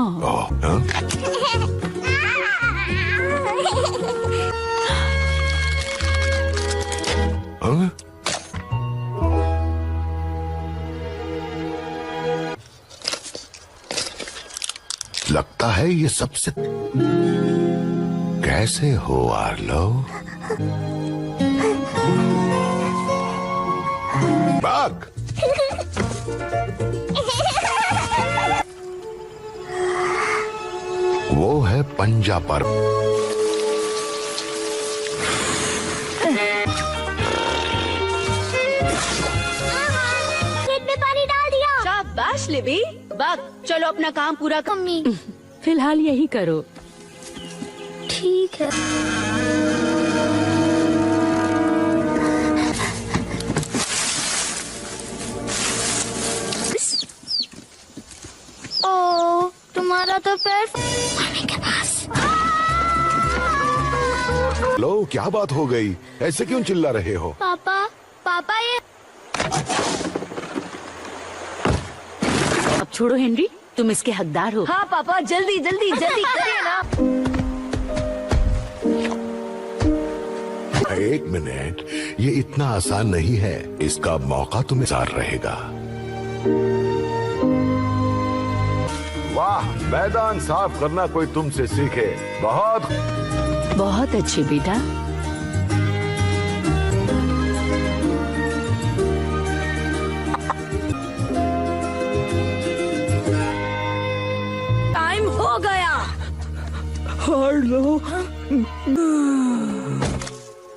ओह, हाँ? हाँ? लगता है ये सबसे कैसे हो आर्लो? बाग वो है पंजा पर में पानी डाल दिया। शाबाश लिबी। बाग चलो अपना काम पूरा कर। मम्मी फिलहाल यही करो। ठीक है। ओ तुम्हारा तो पैर मम्मी के पास। लो, क्या बात हो गई? ऐसे क्यों चिल्ला रहे हो? पापा पापा ये अब छोड़ो हेनरी, तुम इसके हकदार हो। हाँ पापा जल्दी जल्दी जल्दी करिए ना। एक मिनट, ये इतना आसान नहीं है। इसका मौका तुम्हें सार रहेगा। वाह, मैदान साफ करना कोई तुमसे सीखे। बहुत अच्छी बेटा। टाइम हो गया। आर्लो,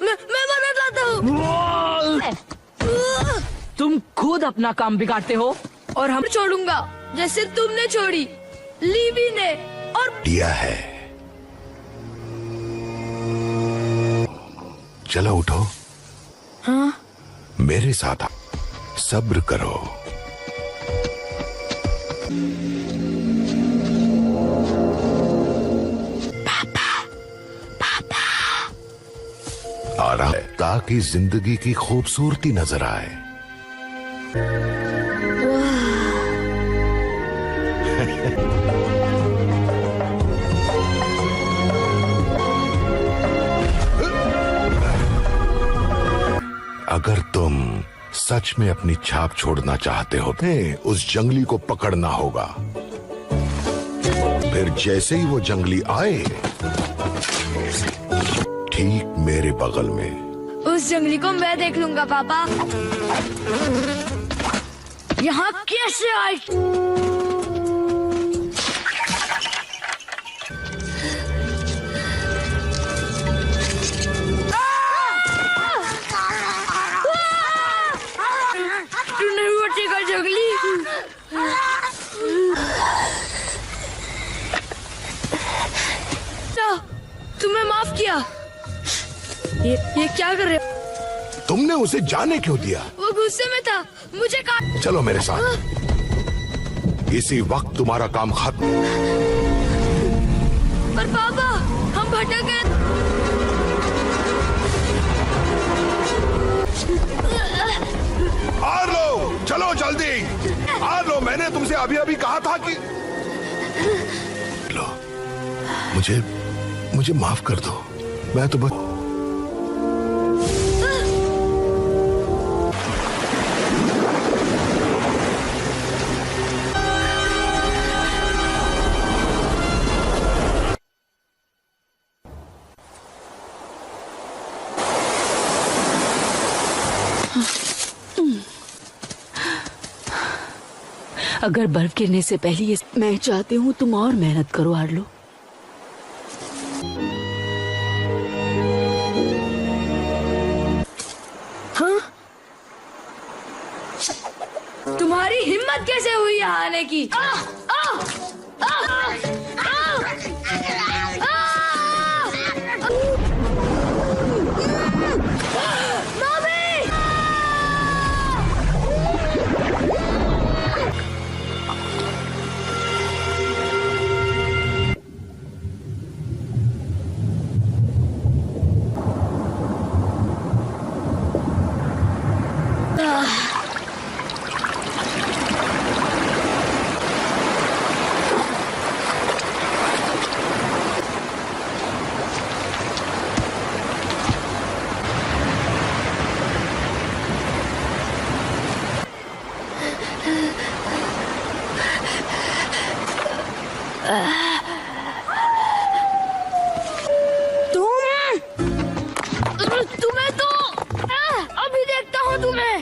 मैं बना लाता हूँ। तुम खुद अपना काम बिगाड़ते हो और हम छोड़ूंगा जैसे तुमने छोड़ी, लीवी ने और दिया है। चलो उठो। हाँ? मेरे साथ आओ। सब्र करो। आराम ताकि जिंदगी की खूबसूरती नजर आए। अगर तुम सच में अपनी छाप छोड़ना चाहते हो तो उस जंगली को पकड़ना होगा। फिर जैसे ही वो जंगली आए, ठीक मेरे बगल में। उस जंगली को मैं देख लूंगा पापा। यहाँ कैसे आई? तू नहीं बचेगा जंगली। तुम्हें माफ किया। ये क्या कर रहे हो? तुमने उसे जाने क्यों दिया? वो गुस्से में था, मुझे कहा। चलो मेरे साथ। इसी वक्त तुम्हारा काम खत्म। पर पापा हम भटक गए। आर्लो, चलो जल्दी। आर्लो, मैंने तुमसे अभी अभी कहा था कि लो, मुझे माफ कर दो। मैं तो बस अगर बर्फ गिरने से पहले ये मैं चाहती हूँ तुम और मेहनत करो आर्लो। हाँ? तुम्हारी हिम्मत कैसे हुई यहाँ आने की? तुम्हें तो अभी देखता हूँ तुम्हें।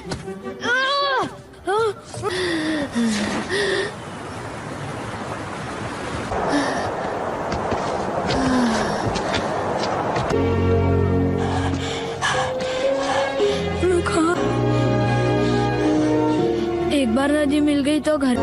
रुको, एक बार नदी मिल गई तो घर।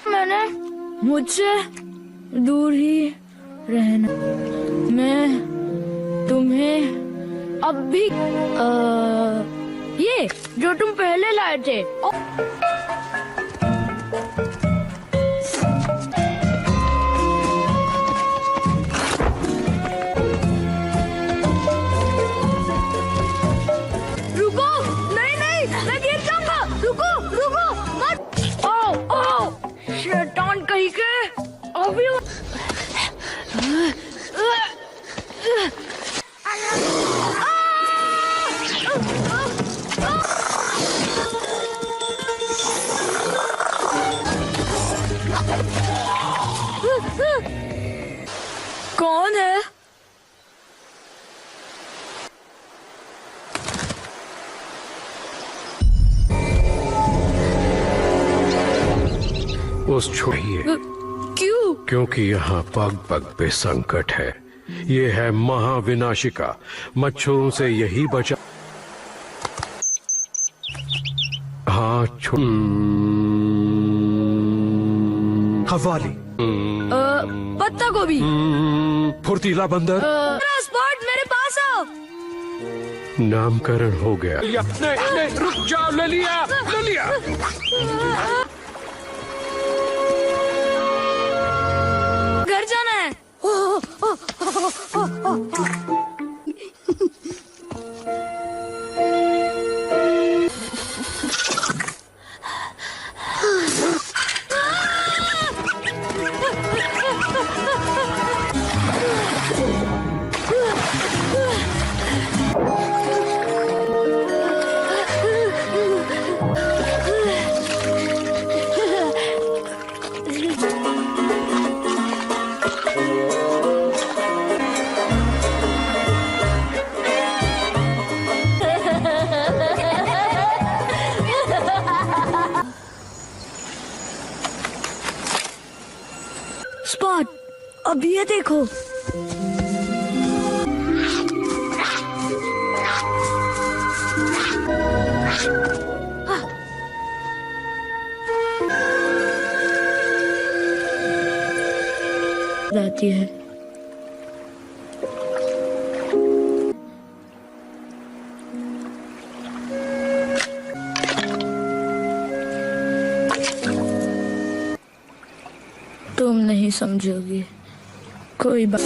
मैंने मुझसे दूर ही रहना। मैं तुम्हें अब भी ये जो तुम पहले लाए थे। रुको, नहीं नहीं, मैं गिर जाऊंगा। रुको रुको मत। आओ आओ, शैतान कहीं के। अभी कौन है? उस छोड़िए, क्यों? क्योंकि यहाँ पग पग पे संकट है। ये है महाविनाशिका। मच्छरों से यही बचा। हाँ हवाली, पत्ता गोभी, फुर्तीला बंदर। मेरा स्पॉट, मेरे पास आओ। नामकरण हो गया। नहीं नहीं, रुक जाओ। ले लिया, ले लिया। घर जाना है। स्पॉट, अब ये देखो। जाती है। तुम नहीं समझोगी, कोई बात।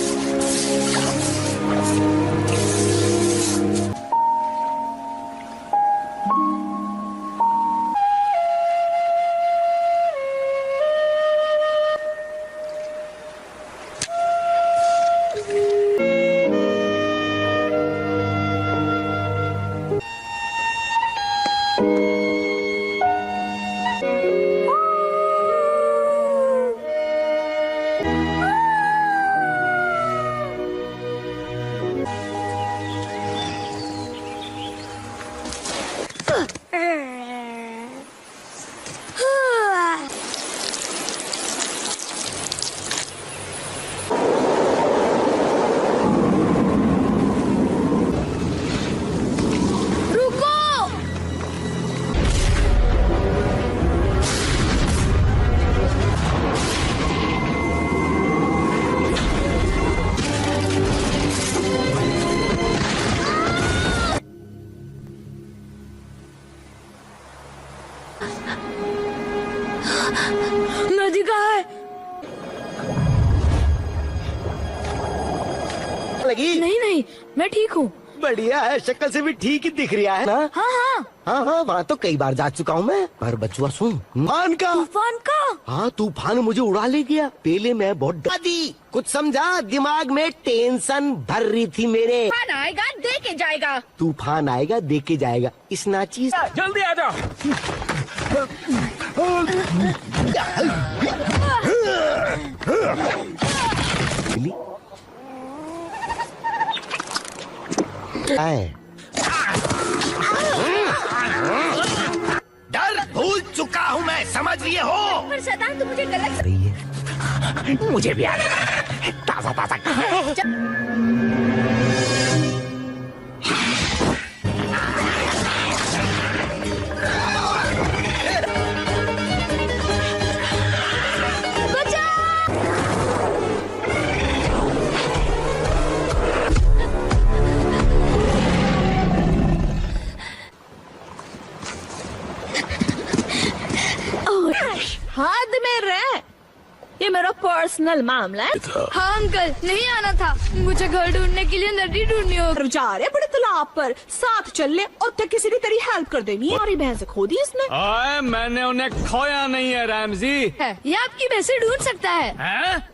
नदी कहाँ है? लगी? नहीं नहीं, मैं ठीक हूँ। बढ़िया है, शक्ल से भी ठीक ही दिख रहा है ना? हाँ हाँ। हाँ हाँ, वहाँ तो कई बार जा चुका हूँ मैं। पर बचुआ सुन, तूफान का। तूफान का? हाँ, तूफान मुझे उड़ा ले गया। पहले मैं बहुत डरा दी, कुछ समझा, दिमाग में टेंशन भर रही थी मेरे। तूफान आएगा दे के जाएगा। तूफान आएगा दे के जाएगा, इस नाची। जल्दी आ जाओ। डर भूल चुका हूँ मैं, समझ लिए हो? पर शैतान तू मुझे गलत रही है, मुझे भी आ रहा है। ताजा ताजा हाथ में रह, ये मेरा पर्सनल मामला है। हाँ अंकल, नहीं आना था, मुझे घर ढूंढने के लिए नदी ढूंढनी हो। जा रहे बड़े तालाब पर, साथ चल ले और तक किसी भी तरह हेल्प कर देनी है। हमारी बहन से खो दी इसने। आए, मैंने उन्हें खोया नहीं है रैमजी। है, ये आपकी भैंसे ढूंढ सकता है। हैं?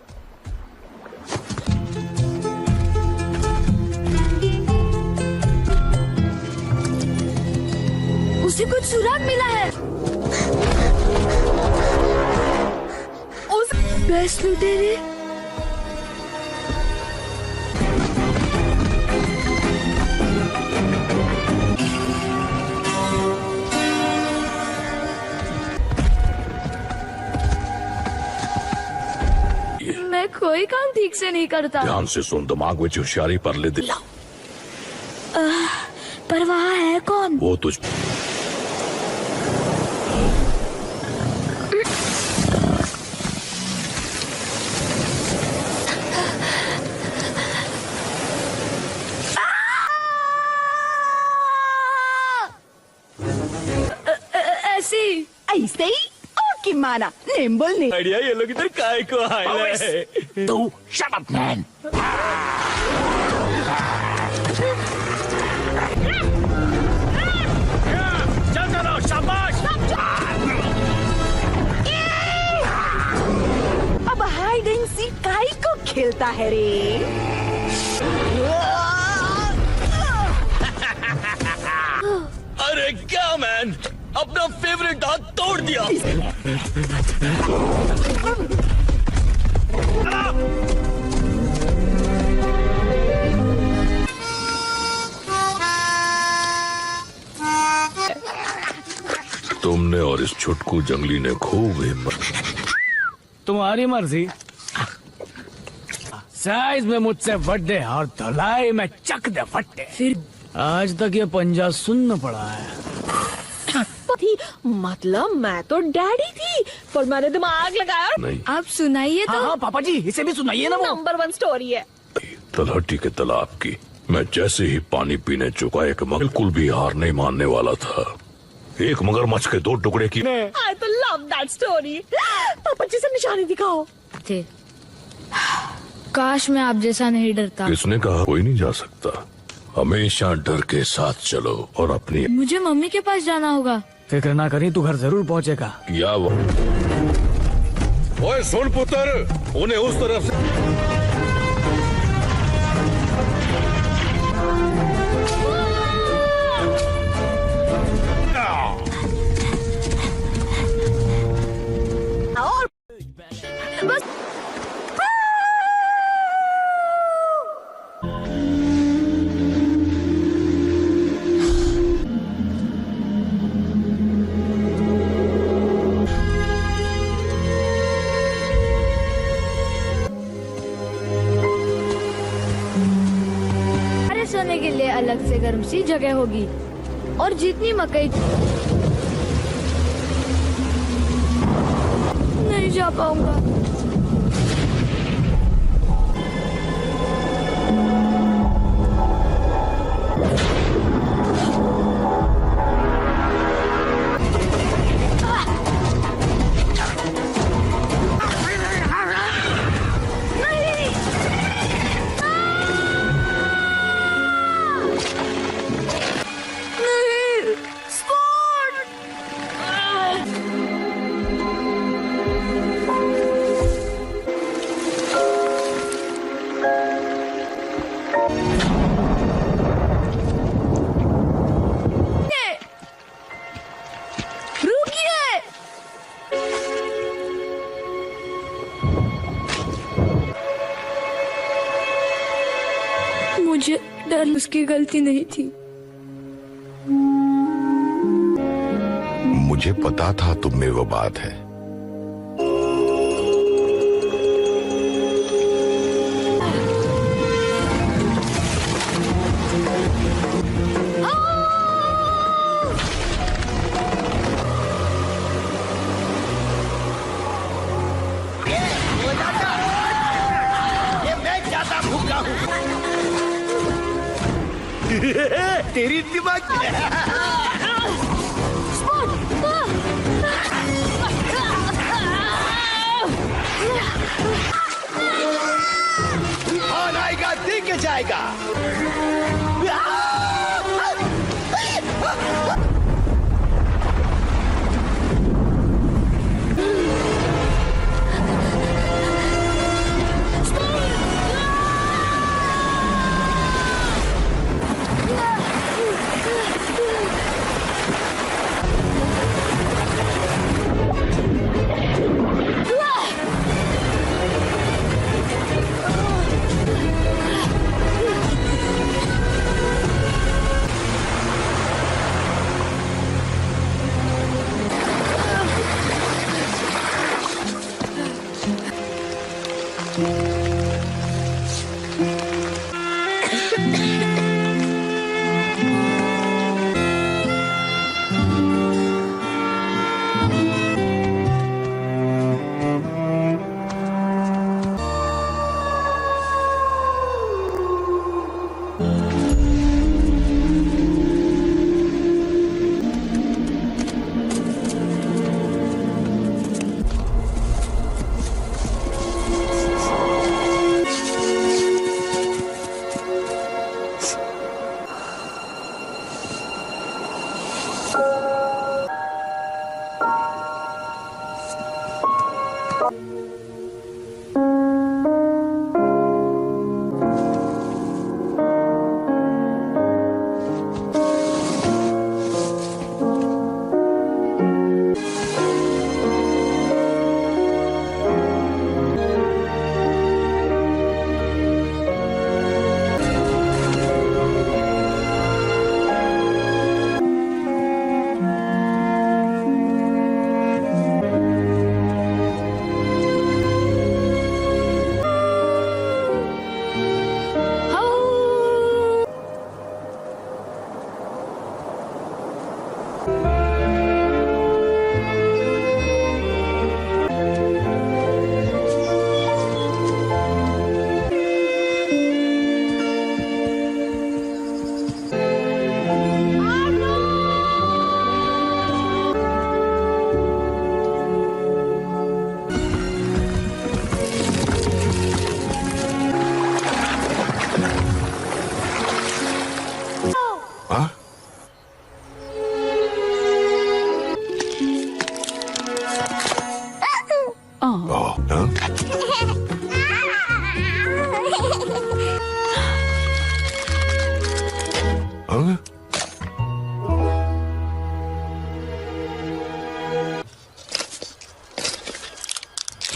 उसे कुछ सुराग मिला है। उस भैंस लुटेरे। मैं कोई काम ठीक से नहीं करता। ध्यान से सुन, दिमाग में होशियारी पर ले दे। पर वहाँ है कौन? वो तुझ ऐसे ही ओके माना, निम्बल ने। बढ़िया, ये लोग इधर काय को आए हैं? तू शट अप मैन। चल चलो, शाबाश। अब हाइड एंड सीक काई को खेलता है रे? अरे क्या मैन, अपना फेवरेट दांत तोड़ दिया। तुमने और इस छुटकू जंगली ने खूब हिम्मत। तुम्हारी मर्जी। साइज में मुझसे बड्डे और धुलाई में चक दे फट्टे। फिर आज तक ये पंजा सुनना पड़ा है। थी मतलब मैं तो डैडी थी, पर मैंने दिमाग लगाया। नहीं, आप सुनाइए तो। हाँ पापा जी, इसे भी सुनाइए ना। वो नंबर 1 स्टोरी है। तलहटी के तालाब की। मैं जैसे ही पानी पीने चुका, एक बिल्कुल भी हार नहीं मानने वाला था। एक मगरमच्छ के 2 टुकड़े की। आई तो लव दैट स्टोरी। पापा जी से निशानी दिखाओ। थे, काश मैं आप जैसा नहीं डरता। किसने कहा कोई नहीं जा सकता? हमेशा डर के साथ चलो और अपनी। मुझे मम्मी के पास जाना होगा। फिक्र ना करी, तू घर जरूर पहुंचेगा। या वो ओए सुन पुत्र, उन्हें उस तरफ से। बस सोने के लिए अलग से गर्म सी जगह होगी और जितनी मकई। नहीं जा पाऊंगा। उसकी गलती नहीं थी। मुझे पता था तुम में वो बात है। तेरी दिमाग कौन आएगा दे के जाएगा।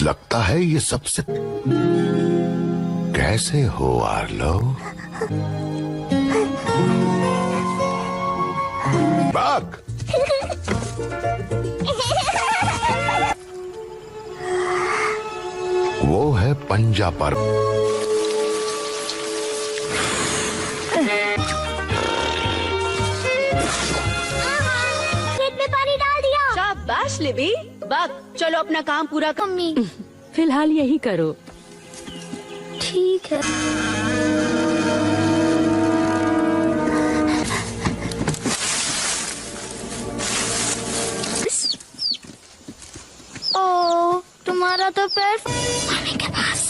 लगता है ये सबसे कैसे हो आर्लो? बाग वो है पंजा पर शाबाश लिबी। बक चलो अपना काम पूरा कर। मम्मी फिलहाल यही करो। ठीक है। ओ तुम्हारा तो पैर मम्मी के पास।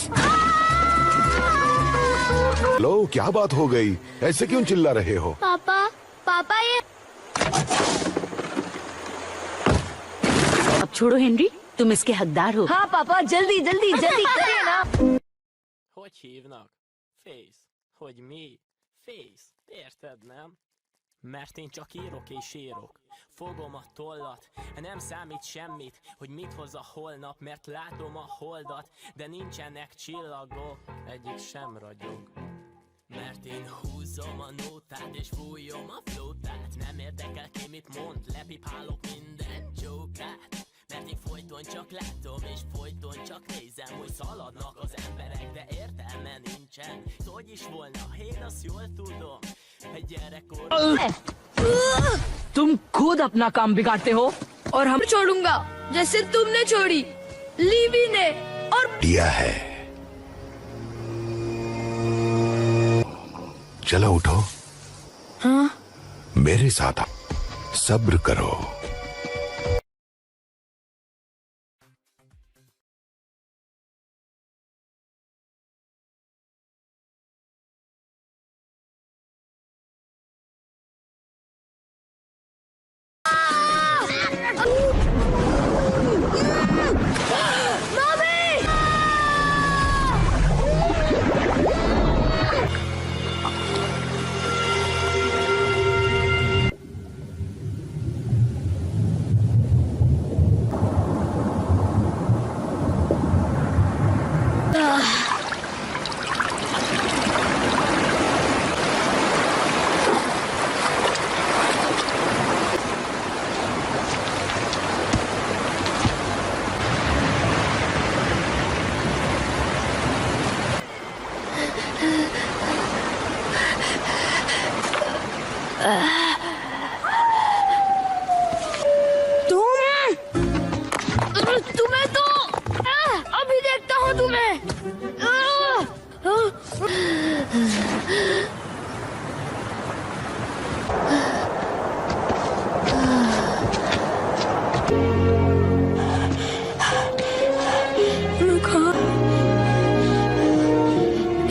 लो क्या बात हो गई? ऐसे क्यों चिल्ला रहे हो? पापा पापा ये अब छोड़ो हेनरी, तुम इसके हकदार हो। हाँ पापा जल्दी जल्दी जल्दी करिए ना। Hogy hívnak? Face. Hogy mi? Face. Érted, nem? Mert én csak írok és írok. Fogom a tollat, nem számít semmit, hogy mit hoz a holnap, mert látom a holdat, de nincsenek csillagok, egyik sem ragyog. Mert én húzom Húzzom a nótát és fújjom a flótát. Nem érdekel ki mit mond, lepipálok minden csókát. Mert én folyton csak látom és folyton csak nézem, hogy szaladnak az emberek, de értelme nincsen. Hogy is volna, én azt jól tudom, egy gyerekkor. तुम खुद अपना काम बिगाड़ते हो और हम छोड़ूंगा जैसे तुमने छोड़ी लीवी ने और दिया है। चलो उठो। हाँ? मेरे साथ आओ, सब्र करो। तुम्हें तो अभी देखता हूँ तुम्हें। रुको,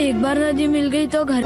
एक बार नदी मिल गई तो घर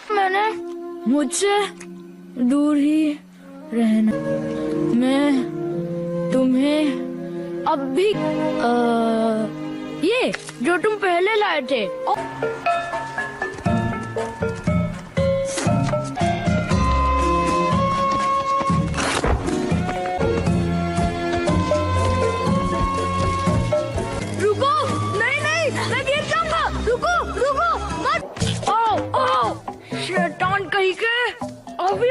मैंने मुझसे दूर ही रहना। मैं तुम्हें अब भी ये जो तुम पहले लाए थे रुको, नहीं नहीं, मैं गिर जाऊंगा। रुको रुको मत। ओ शैतान कहीं के अभी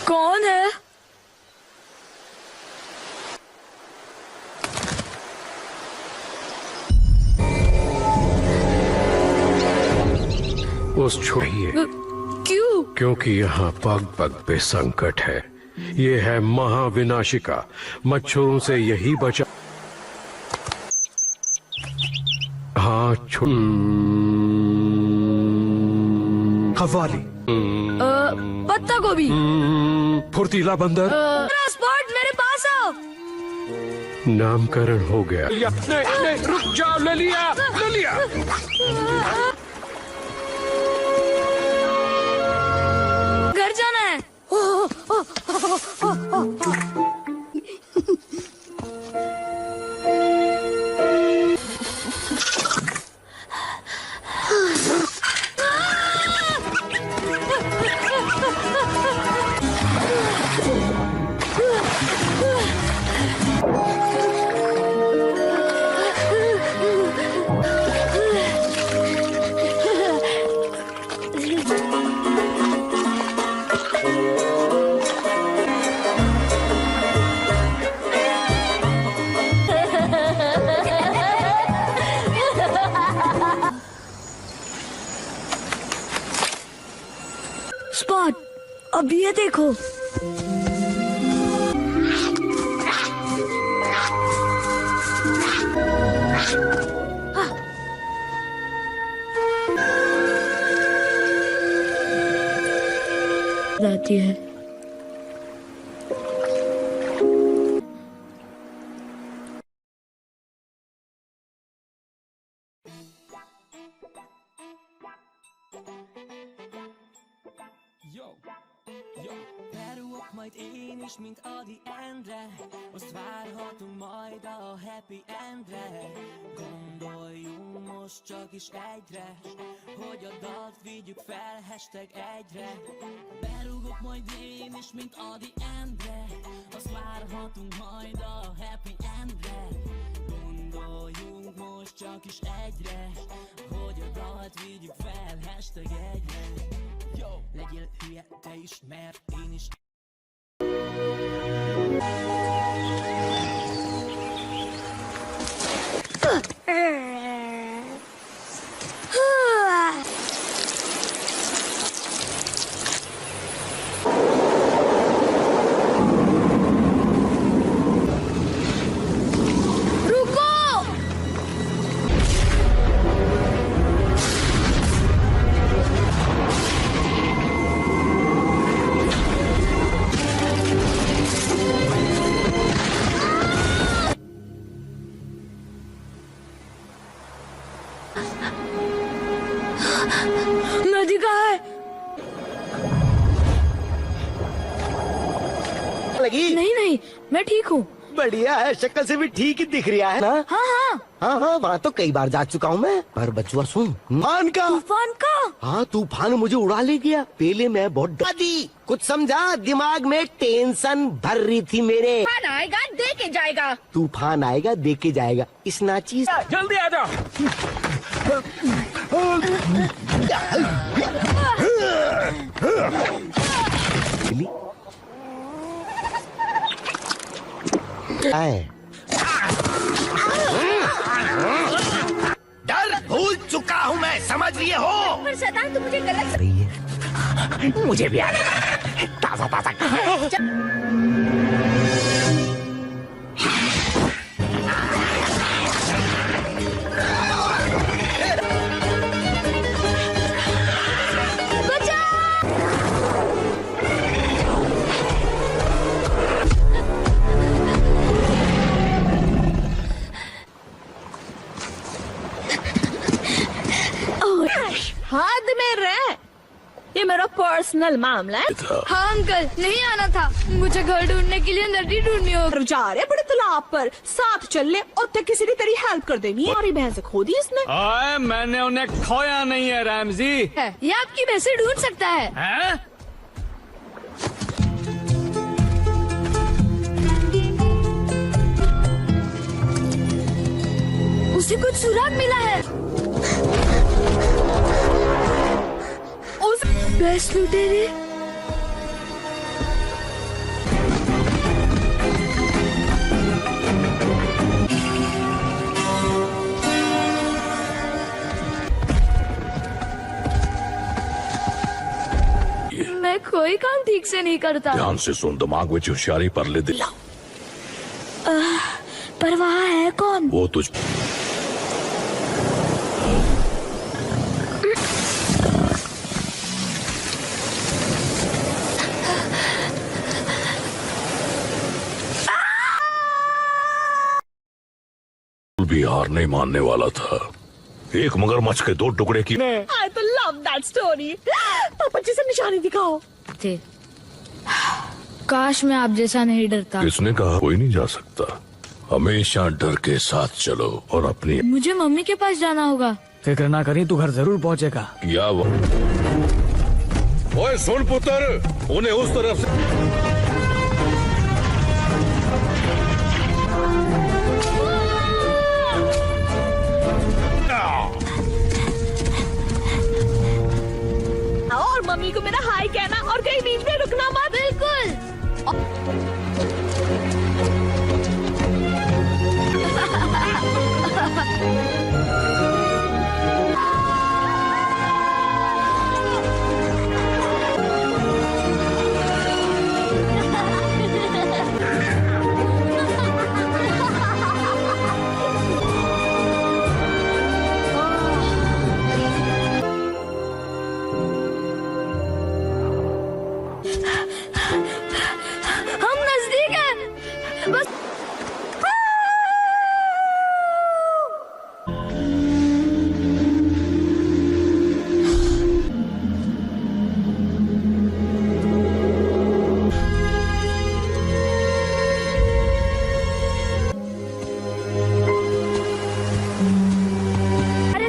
कौन है? उस छोड़िए, क्यों? क्योंकि यहाँ पग पग पे संकट है। ये है महाविनाशिका, मच्छरों से यही बचा। हाँ खवाली, पत्ता गोभी, फुर्तीला बंदर, स्पॉट मेरे पास आओ। नामकरण हो गया। नहीं, नहीं, रुक जाओ, ले लिया, ले लिया। घर जाना है। अब ये देखो। जाती है। Berúgok majd én is, mint Adi Endre. Azt várhatunk majd a happy endre. Gondoljunk most csak is egyre, hogy a dalt vigyük fel #1-re. Berúgok majd én is, mint Adi Endre. Azt várhatunk majd a happy endre. Gondoljunk most csak is egyre, hogy a dalt vigyük fel #1-re. Legyél hülye te is, mert én is. नदी कहाँ है? लगी? नहीं नहीं, मैं ठीक हूँ। बढ़िया है, शक्ल से भी ठीक ही दिख रहा है ना? हाँ हाँ। हाँ हाँ, वहाँ तो कई बार जा चुका हूँ मैं। पर बचुआ सुन, तूफान का। तूफान का? हाँ, तूफान मुझे उड़ा ले गया। पहले मैं बहुत दादी कुछ समझा, दिमाग में टेंशन भर रही थी मेरे। तूफान आएगा दे के जाएगा। तूफान आएगा दे के जाएगा, इस नाची। जल्दी आ जाओ। डर भूल चुका हूँ मैं, समझ लिए हो? पर शैतान तुम मुझे गलत रही है, मुझे भी आ रहा है। ताजा ताजा हाथ में रह, ये मेरा पर्सनल मामला है। हाँ अंकल, नहीं आना था। मुझे घर ढूंढने के लिए नदी ढूंढनी होगी। जा रहे बड़े तालाब पर, साथ चल ले और ते किसी ने तेरी हेल्प कर देनी है। हमारी भैंस खो दी इसने। आए, मैंने उन्हें खोया नहीं है रैमजी। ये आपकी भैंसे ढूंढ सकता है। हैं? उसे कुछ सुराग मिला है। उस भैंस लुटेरे। मैं कोई काम ठीक से नहीं करता। ध्यान से सुन, दिमाग में होशियारी पर ले दे। पर वहाँ है कौन? वो तुझ भी हार नहीं मानने वाला था। एक मगरमच्छ के 2 टुकड़े की। I तो love that story। पापा जी से निशानी दिखाओ। थे। काश मैं आप जैसा नहीं डरता। किसने कहा कोई नहीं जा सकता? हमेशा डर के साथ चलो और अपनी। मुझे मम्मी के पास जाना होगा। फिक्र ना करी, तू घर जरूर पहुंचेगा। या वो ओए सुन पुत्र, उन्हें उस तरफ से और मम्मी को मेरा हाय कहना और कहीं बीच में रुकना मत। बिल्कुल।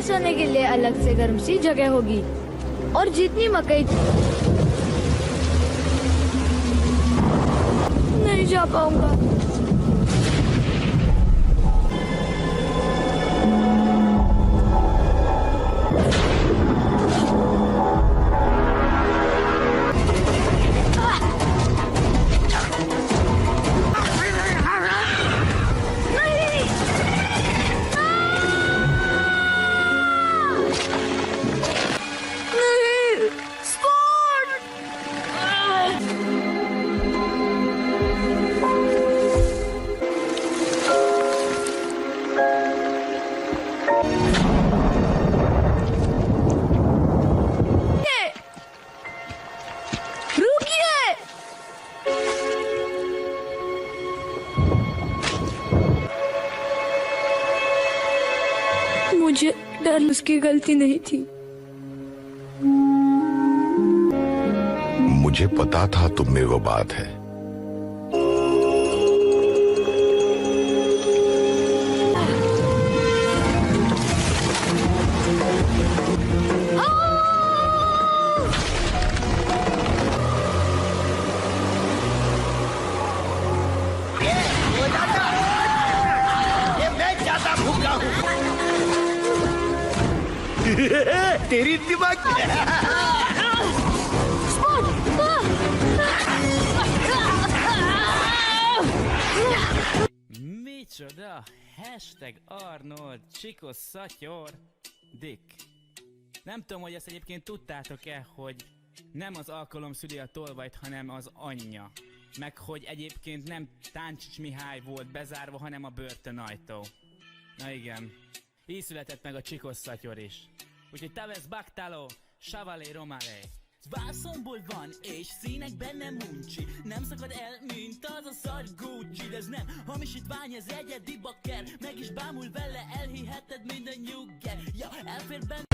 सोने के लिए अलग से गर्म सी जगह होगी और जितनी मकई नहीं जा पाऊंगा। मुझे डर, उसकी गलती नहीं थी। मुझे पता था तुम में वो बात है। तेरी दिमाग Micsoda! Hashtag Arnold Csikos Szatyor Dick. Nem tudom, hogy ezt egyébként tudtátok-e, hogy nem az alkalom szüli a tolvajt, hanem az anyja. Meg hogy egyébként nem Táncsics Mihály volt bezárva, hanem a börtönajtó. Na igen. Így született meg a Csikos Szatyor is. Úgyhogy Tavesz Baktáló, Savalé Romálé. Vászomból van, és színekben nem uncsi. Nem szakad el, mint az a szar Gucci. De ez nem hamisítvány, ez egyedi bakker. Meg is bámul vele, elhiheted minden nyugger. Ja, elfér benne.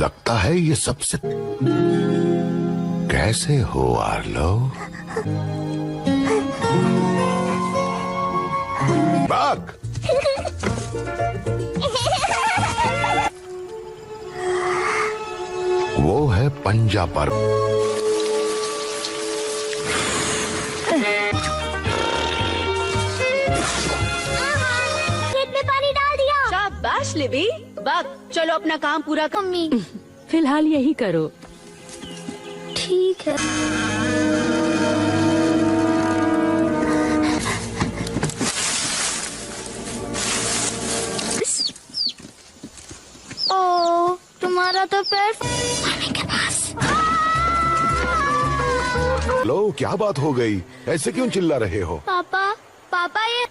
लगता है ये सबसे कैसे हो Arlo? बाग वो है पंजा पर खेत में पानी डाल दिया। शाबाश लिबी। बाप चलो अपना काम पूरा कर। मम्मी फिलहाल यही करो। ठीक है। ओ तुम्हारा तो पैर पानी के पास। लो क्या बात हो गई, ऐसे क्यों चिल्ला रहे हो? पापा पापा ये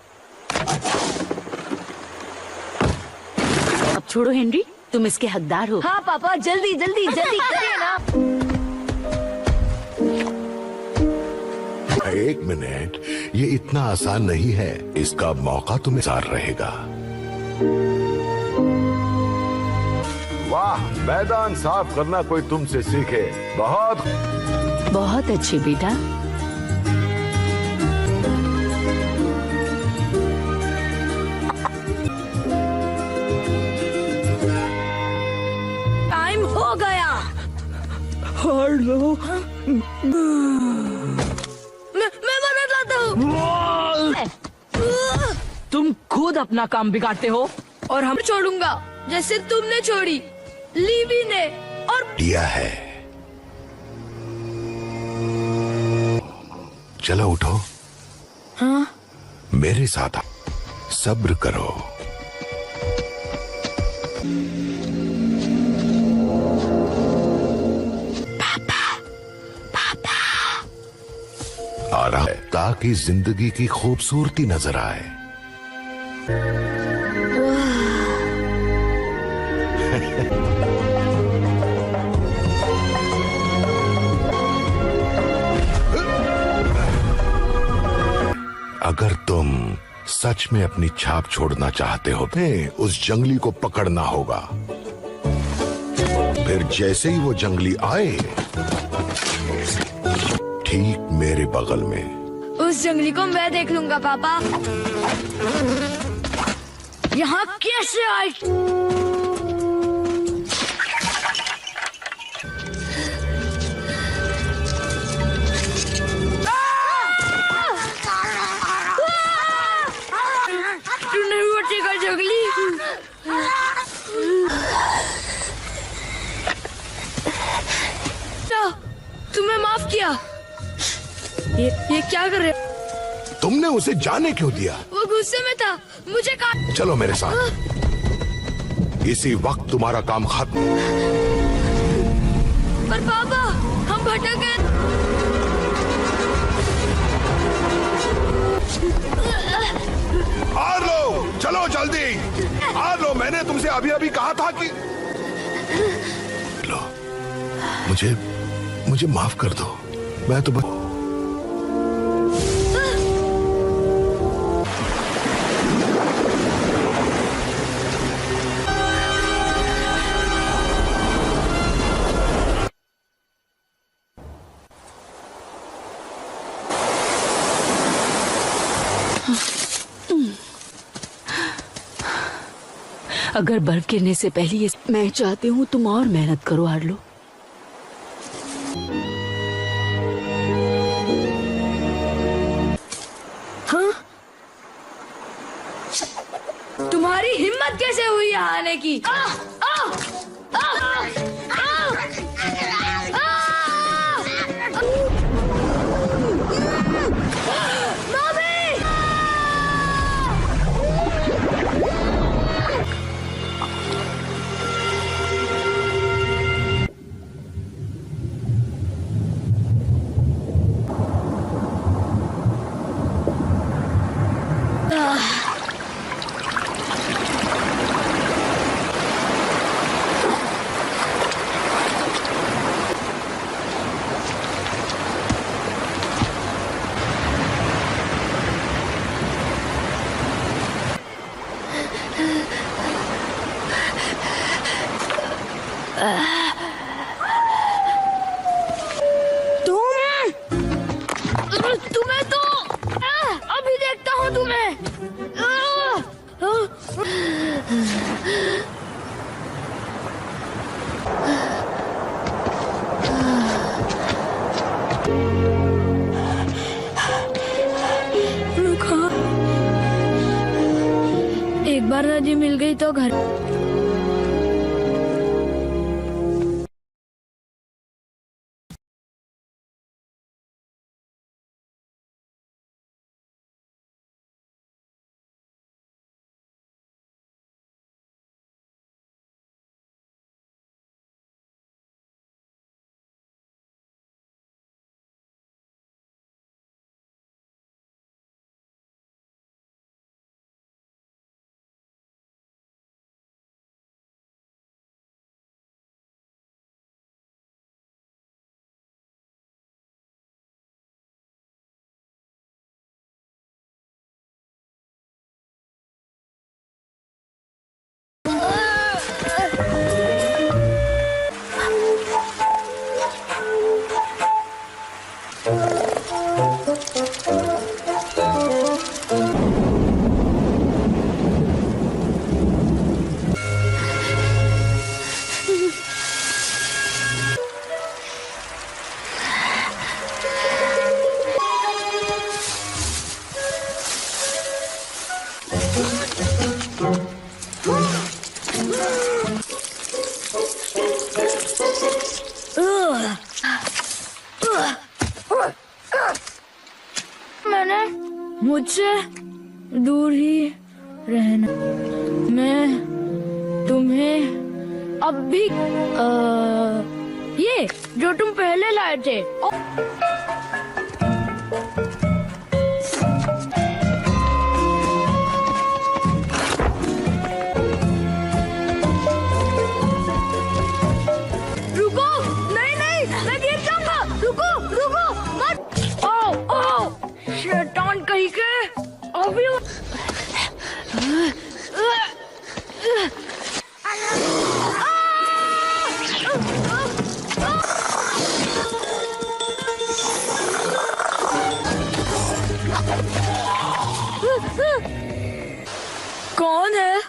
अब छोड़ो हेनरी, तुम इसके हकदार हो। हाँ पापा, जल्दी जल्दी जल्दी करिए ना। एक मिनट, ये इतना आसान नहीं है। इसका मौका तुम्हें सार रहेगा। वाह, मैदान साफ करना कोई तुमसे सीखे। बहुत अच्छे बेटा। टाइम हो गया। हार्लो, मैं मना चाहता हूँ। तुम खुद अपना काम बिगाड़ते हो और हम छोड़ूंगा जैसे तुमने छोड़ी, लीवी ने और दिया है। चलो उठो। हाँ? मेरे साथ सब्र करो। आराम है ताकि जिंदगी की खूबसूरती नजर आए। अगर तुम सच में अपनी छाप छोड़ना चाहते हो तो उस जंगली को पकड़ना होगा। फिर जैसे ही वो जंगली आए, ठीक मेरे बगल में। उस जंगली को मैं देख लूंगा पापा। यहाँ कैसे आई? तू नहीं बचेगा जंगली। तुम्हें माफ किया। ये क्या कर रहे? तुमने उसे जाने क्यों दिया? वो गुस्से में था, मुझे काट। चलो मेरे साथ। इसी वक्त तुम्हारा काम खत्म। पर पापा, हम भटक गए। आर्लो, चलो जल्दी। आर्लो, मैंने तुमसे अभी अभी कहा था कि लो, मुझे माफ कर दो। मैं तो अगर बर्फ गिरने से पहले ये मैं चाहती हूँ तुम और मेहनत करो आर्लो। हाँ? तुम्हारी हिम्मत कैसे हुई यहाँ आने की? नदी मिल गई तो घर। मैंने मुझसे दूर ही रहना। मैं तुम्हें अब भी ये जो तुम पहले लाए थे। रुको, नहीं नहीं, मैं गिर जाऊंगा। रुको रुको मत। ओ ओ शैतान कहीं के अभी। कौन है?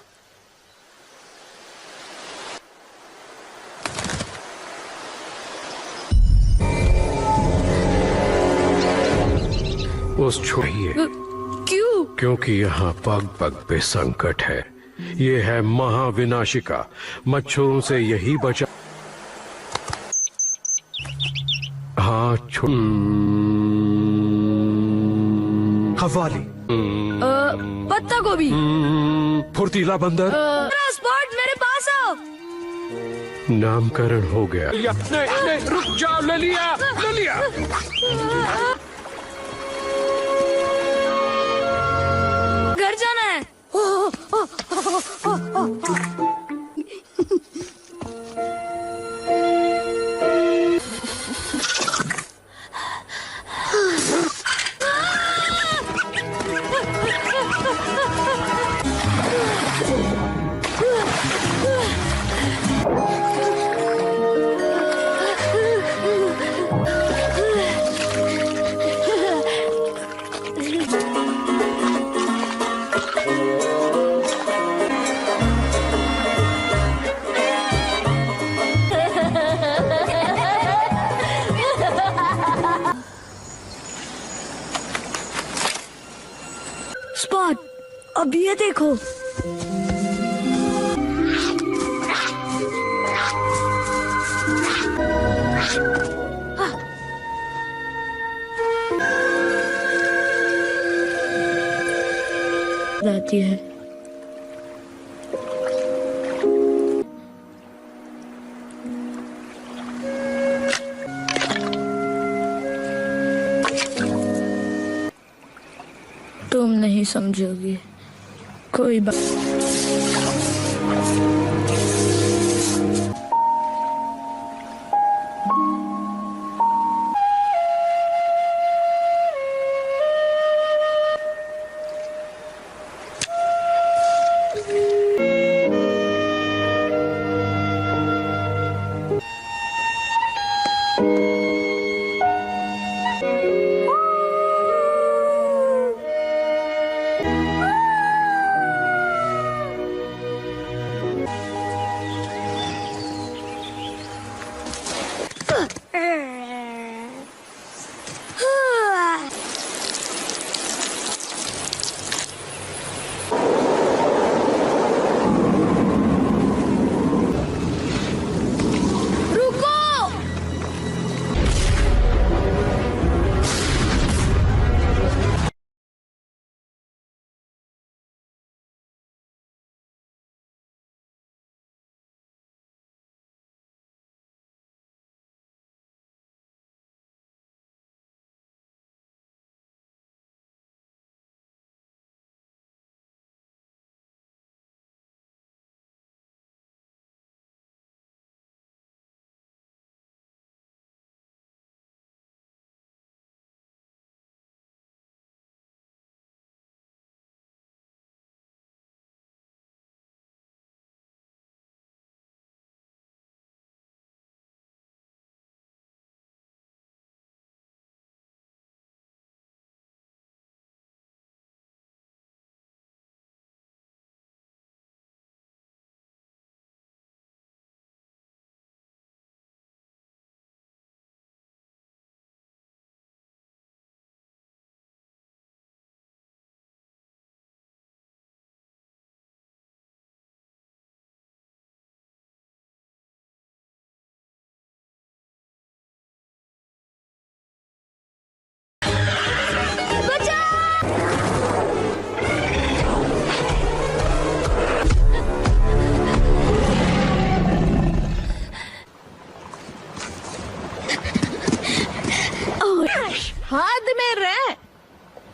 उस छोड़िए, क्यों? क्योंकि यहाँ पग पग पे संकट है। ये है महाविनाशिका, मच्छरों से यही बचा। हाँ हवाली, पत्ता गोभी, फुर्तीला बंदर, स्पॉट मेरे पास आओ। नामकरण हो गया। नहीं नहीं, रुक जाओ, ले लिया ले लिया। घर जाना है। स्पॉट, अब ये देखो। जाती है। तुम नहीं समझोगी कोई बात। हद में रह,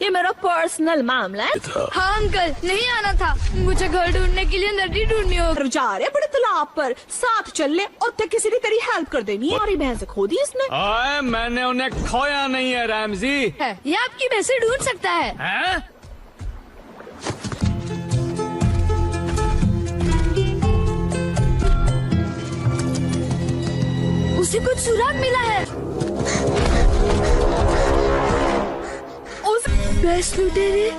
ये मेरा पर्सनल मामला है। हाँ अंकल, नहीं आना था। मुझे घर ढूंढने के लिए नदी ढूंढनी होगी। जा रहे बड़े तालाब पर, साथ चल ले और ते किसी ने तेरी हेल्प कर देनी है। हमारी भैंस खो दी इसने। आए, मैंने उन्हें खोया नहीं है रैमजी। ये आपकी भैंसे ढूंढ सकता है। हैं? उसे कुछ सुराग मिला है। उस भैंस लुटेरे।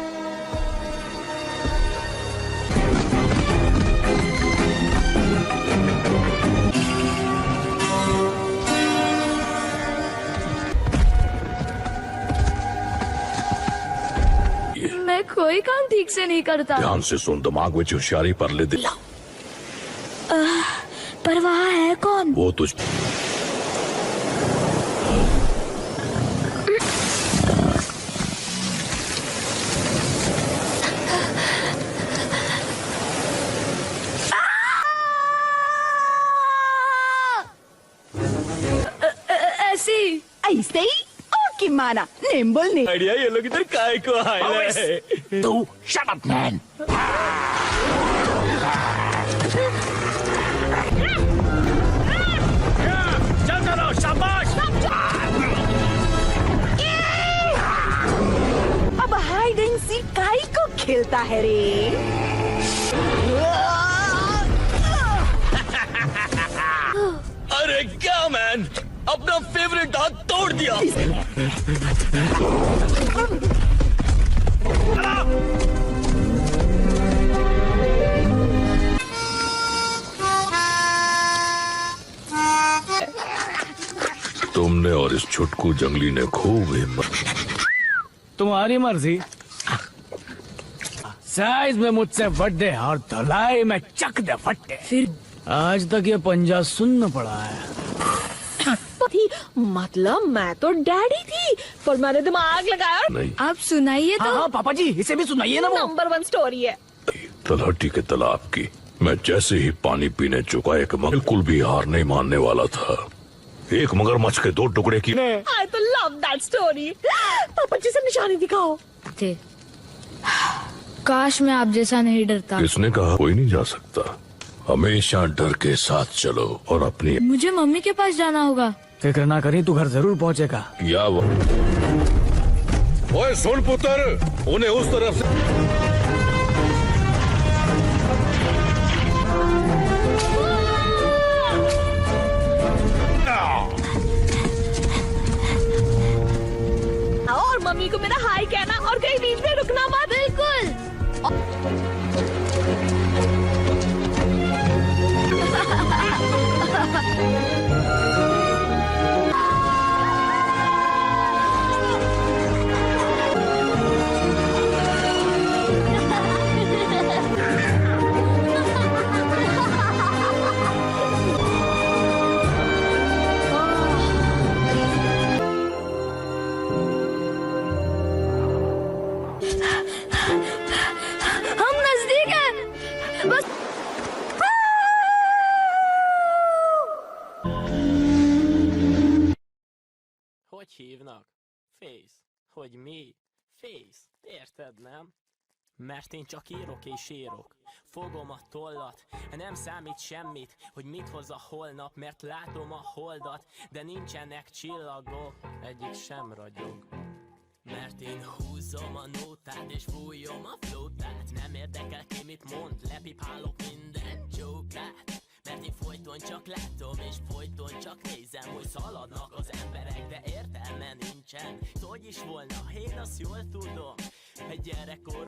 मैं कोई काम ठीक से नहीं करता। ध्यान से सुन, दिमाग में होशियारी पर ले दे। पर वहाँ है कौन? वो तुझ ऐसे ही ओके माना निम्बल ने आइडिया ये लोग इधर काय को आए हैं? तू शट अप मैन। चलते रहो, शाबाश। अब हाइड एंड सीक काई को खेलता है रे। अरे क्या मैन, अपना फेवरेट दांत तोड़ दिया। तुमने और इस छुटकू जंगली ने खूब हिम्मत। तुम्हारी मर्जी। साइज में मुझसे बड़े और धुलाई में चक दे फट्टे। फिर आज तक ये पंजा सुनना पड़ा है। थी मतलब मैं तो डैडी थी, पर मैंने दिमाग लगाया। नहीं, आप सुनाइए तो। हाँ पापा जी, इसे भी सुनाइए ना। वो नंबर 1 स्टोरी है। तलहटी के तालाब की। मैं जैसे ही पानी पीने चुका, एक बिल्कुल भी हार नहीं मानने वाला था। एक मगरमच्छ के 2 टुकड़े की। आई तो लव दैट स्टोरी। पापा जी से निशानी दिखाओ। थे। काश मैं आप जैसा नहीं डरता। किसने कहा कोई नहीं जा सकता? हमेशा डर के साथ चलो और अपनी। मुझे मम्मी के पास जाना होगा। फिक्र ना करी, तू घर जरूर पहुंचेगा। या वो ओए सुन पुत्र, उन्हें उस तरफ से। और मम्मी को मेरा हाय कहना और कहीं बीच में रुकना मत। बिल्कुल। हम नजदीक हैं। बस Hogy hívnak? Face. Hogy mi? Face. Érted, nem? Mert én csak írok és írok. Fogom a tollat, nem számít semmit, hogy mit hoz a holnap, mert látom a holdat, de nincsenek csillagok, egyik sem ragyog. Mert én húzom a nótát és fújom a flótát. Nem érdekel ki mit mond, lepipálok minden csókát. Mert én folyton csak látom és folyton csak nézem, hogy szaladnak az emberek, de értelme nincsen. Hogy is volna, én azt jól tudom, egy gyerekkor.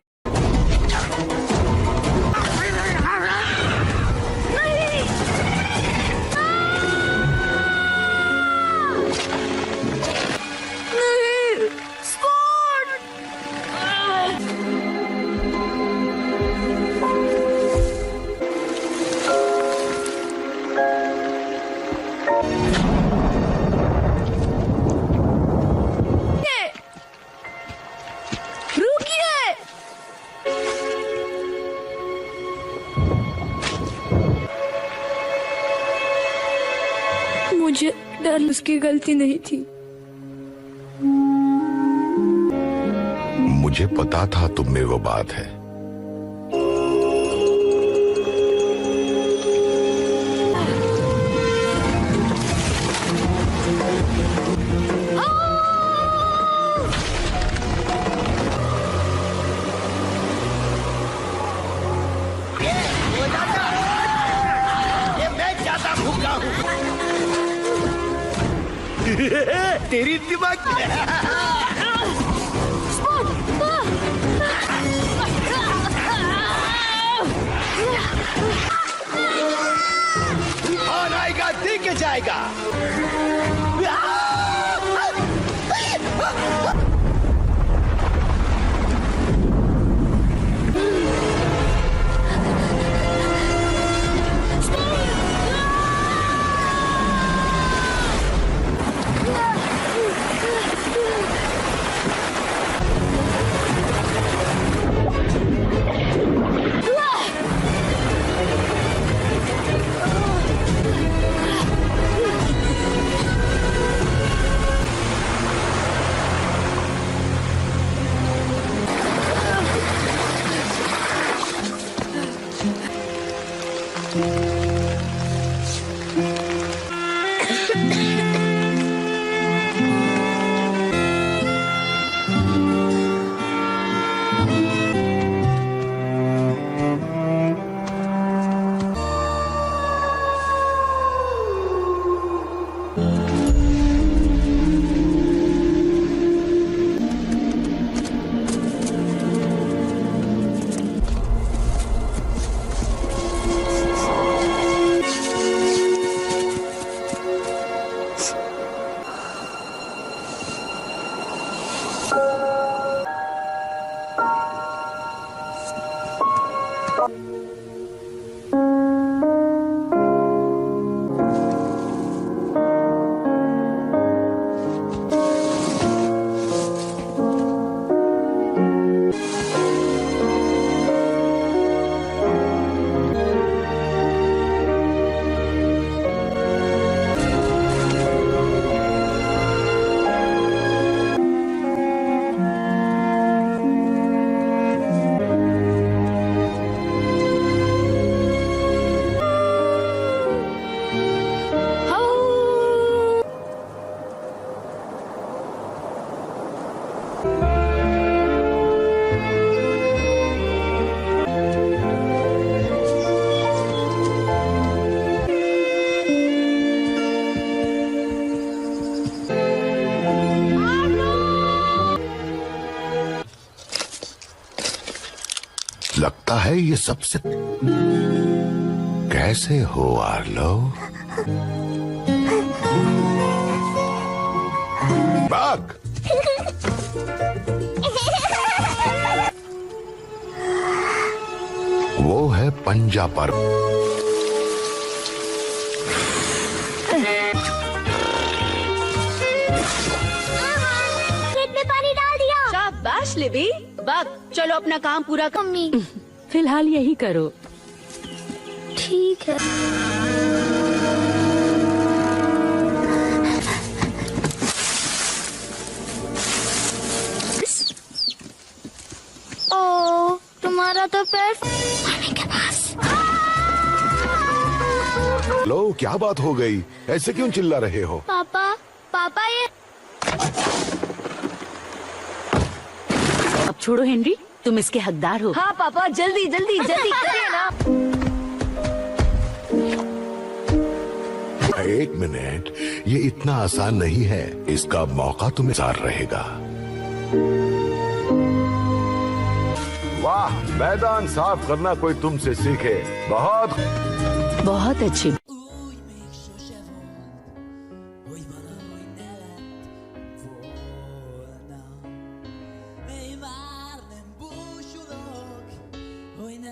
मुझे डर, उसकी गलती नहीं थी। मुझे पता था तुम में वो बात है। तेरी दिमाग और आएगा दे के जाएगा। लगता है ये सबसे कैसे हो आर्लो? बाग वो है पंजा पर में पानी डाल दिया। शाबाश लिबी। बाग चलो अपना काम पूरा कर। मम्मी फिलहाल यही करो। ठीक है। ओ तुम्हारा तो पैर पानी के पास। लो क्या बात हो गई? ऐसे क्यों चिल्ला रहे हो? पापा पापा ये अब छोड़ो हेनरी, तुम इसके हकदार हो। हाँ पापा जल्दी जल्दी जल्दी करिए ना। एक मिनट, ये इतना आसान नहीं है। इसका मौका तुम्हें सार रहेगा। वाह, मैदान साफ करना कोई तुमसे सीखे। बहुत अच्छी।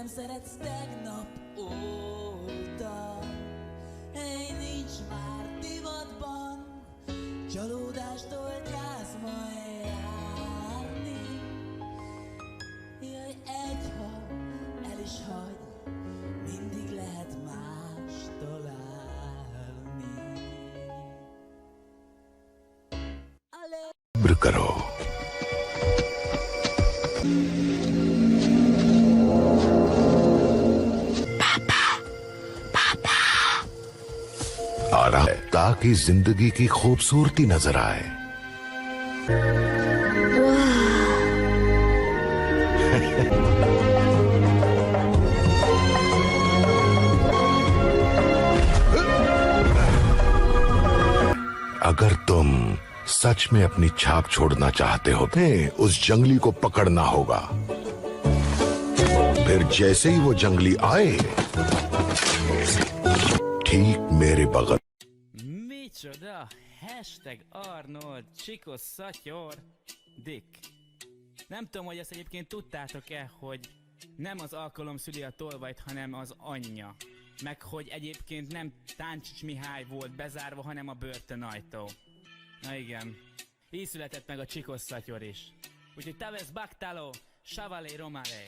Szeretsz tegnap óta, hely nincs már divatban, csalódástól gyász majd járni. Jaj, egy ha el is hagy, mindig lehet más találni. ब्र करो। ताकि जिंदगी की खूबसूरती नजर आए। अगर तुम सच में अपनी छाप छोड़ना चाहते हो तो उस जंगली को पकड़ना होगा। फिर जैसे ही वो जंगली आए, ठीक मेरे बगल। Micsoda! Hashtag Arnold Csikos Szatyor Dick. Nem tudom, hogy ezt egyébként tudtátok-e, hogy nem az alkalom szüli a tolvajt, hanem az anyja. Meg hogy egyébként nem Táncsics Mihály volt bezárva, hanem a börtönajtó. Na igen. Így született meg a Csikos Szatyor is. Úgyhogy Tavesz Baktáló, Savalé Romare.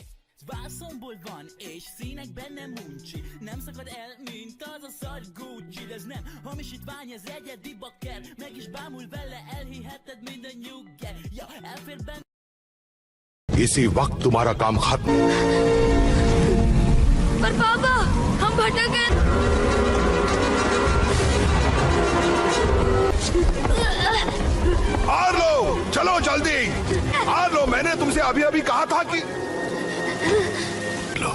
Vászomból van, és színekben nem uncsi. Nem szakad el, mint az a szar Gucci. De ez nem hamisítvány, ez egyedi bakker. Meg is bámul vele, elhiheted minden nyugger. Ja, elfér benne. इसी वक्त तुम्हारा काम खत्म। पर पापा, हम भटक गए। आर्लो, चलो जल्दी। आर्लो, मैंने तुमसे अभी अभी कहा था कि लो,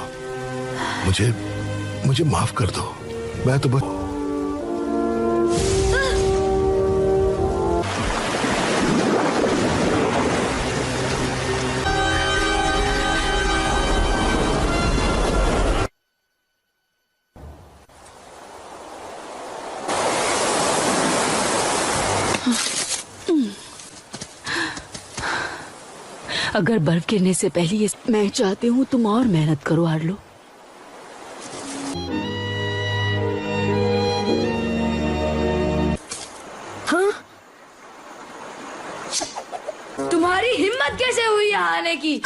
मुझे माफ कर दो। मैं तो बस अगर बर्फ गिरने से पहले मैं चाहती हूँ तुम और मेहनत करो आर्लो। हाँ? तुम्हारी हिम्मत कैसे हुई यहाँ आने की?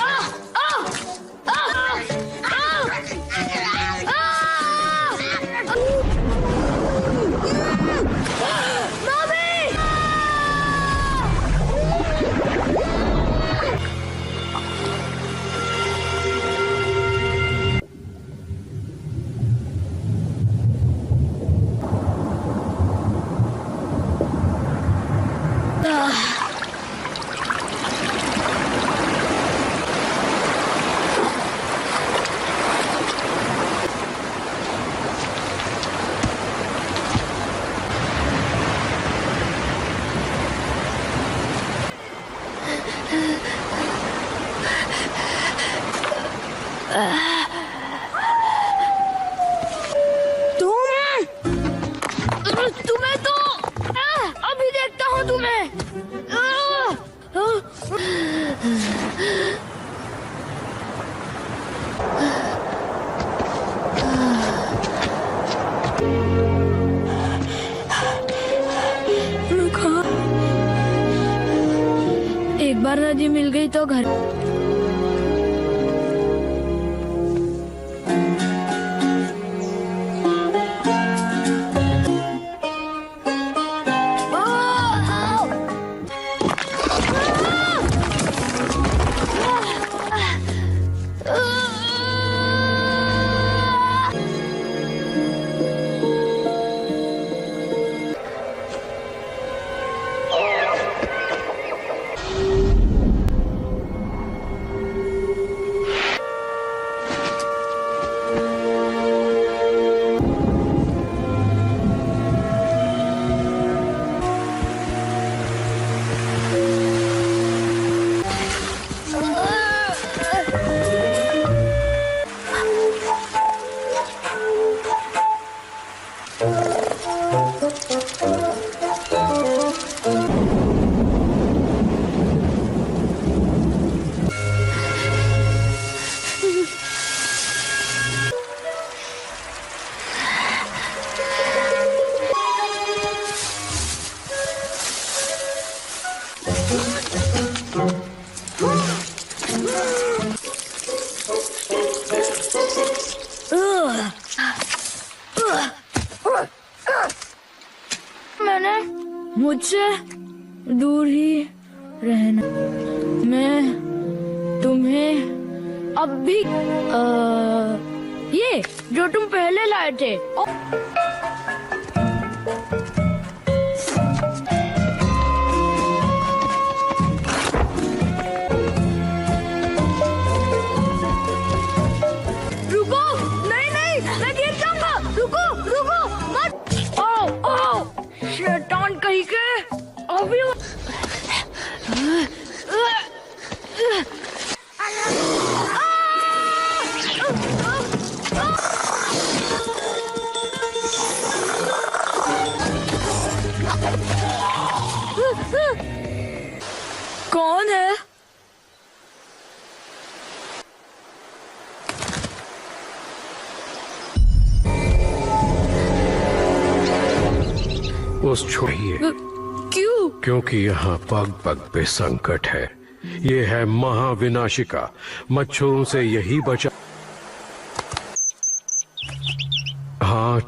तुम्हें तो अभी देखता हूँ तुम्हें। रुको, एक बार नदी मिल गई तो घर। मैंने मुझसे दूर ही रहना। मैं तुम्हें अब भी ये जो तुम पहले लाए थे छोड़िए। क्यों? क्योंकि यहाँ पग पग पे संकट है। ये है महाविनाशिका, मच्छरों से यही बचा। हाँ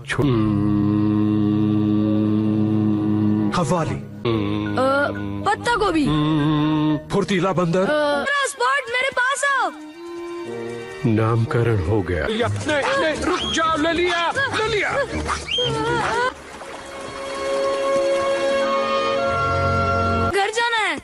हवाली, पत्ता गोभी, फुर्तीला बंदर। स्पॉट मेरे पास आओ। नामकरण हो गया। नहीं, रुक जाओ, ले लिया। घर जाना है।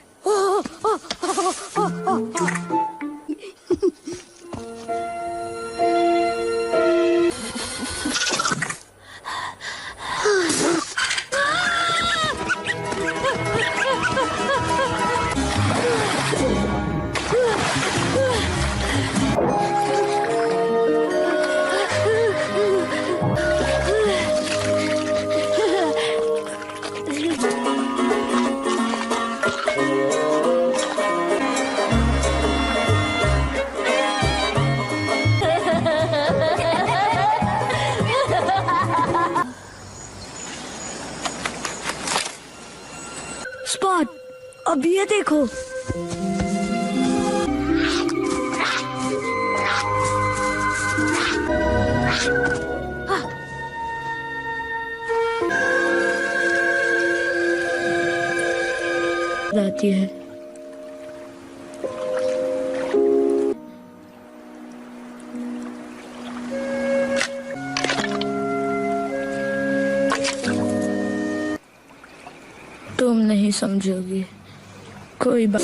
स्पॉट, अब ये देखो। जाती है। तुम नहीं समझोगी कोई बात।